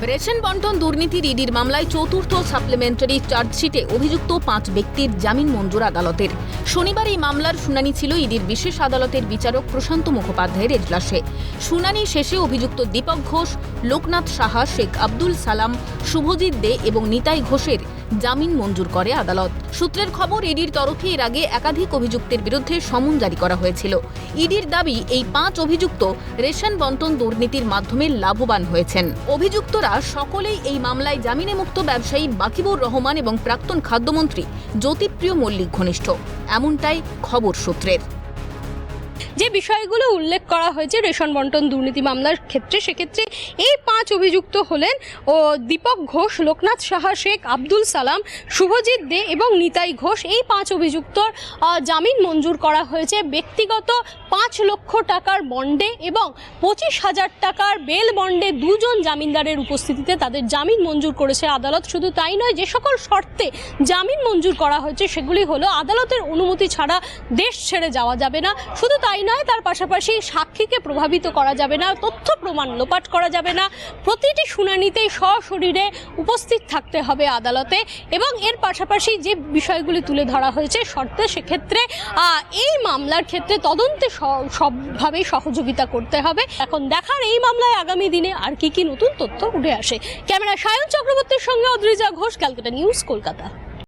Ration বন্টন দুর্নীতির ইডির মামলায় চতুর্থ সাপ্লিমেন্টারি চার্জশিটে অভিযুক্ত 5 ব্যক্তির জামিন মঞ্জুর আদালতের। শনিবার এই মামলার শুনানি ছিল ইডির বিশেষ আদালতের বিচারক প্রশান্ত মুখোপাধ্যায়ের এজলাসে। শুনানি শেষে অভিযুক্ত দীপক ঘোষ, লোকনাথ সাহা, শেখ আব্দুল সালাম, শুভজিৎ দে এবং নিতাই ঘোষের জামিন মঞ্জুর করে আদালত। সূত্রের খবর, ইডির তরফে এর আগে একাধিক অভিযুক্তের বিরুদ্ধে সমন জারি করা হয়েছিল। ইডির দাবি, এই 5 অভিযুক্ত রেশন বন্টন দুর্নীতির মাধ্যমে লাভবান হয়েছেন। অভিযুক্তরা সকলেই এই মামলায় জামিনে মুক্ত ব্যবসায়ী বাকিবুর রহমান এবং প্রাক্তন খাদ্যমন্ত্রী জ্যোতিপ্রিয় মল্লিক ঘনিষ্ঠ, এমনটাই খবর সূত্রের। যে বিষয়গুলো উল্লেখ করা হয়েছে রেশন বন্টন দুর্নীতি মামলার ক্ষেত্রে, সেক্ষেত্রে এই 5 অভিযুক্ত হলেন দীপক ঘোষ, লোকনাথ সাহা, শেখ আব্দুল সালাম, শুভজিৎ দে এবং নিতাই ঘোষ। এই 5 অভিযুক্তর জামিন মঞ্জুর করা হয়েছে ব্যক্তিগত 5 লক্ষ টাকার বন্ডে এবং 25,000 টাকার বেল বন্ডে। 2 জন জামিনদারের উপস্থিতিতে তাদের জামিন মঞ্জুর করেছে আদালত। শুধু তাই নয়, যে সকল শর্তে জামিন মঞ্জুর করা হয়েছে সেগুলি হলো আদালতের অনুমতি ছাড়া দেশ ছেড়ে যাওয়া যাবে না। শুধু তাই নয়, তার পাশাপাশি সাক্ষীকে প্রভাবিত করা যাবে না, তথ্য প্রমাণ লোপাট করা যাবে না, প্রতিটি শুনানিতেই সশরীরে উপস্থিত থাকতে হবে আদালতে, এবং এর পাশাপাশি যে বিষয়গুলি তুলে ধরা হয়েছে শর্তে, সেক্ষেত্রে এই মামলার ক্ষেত্রে তদন্তে সবভাবেই সহযোগিতা করতে হবে। এখন দেখার এই মামলায় আগামী দিনে আর কি নতুন তথ্য উঠে আসে। ক্যামেরা সায়ন চক্রবর্তীর সঙ্গে অদ্রিজা ঘোষ, ক্যালকাটা নিউজ, কলকাতা।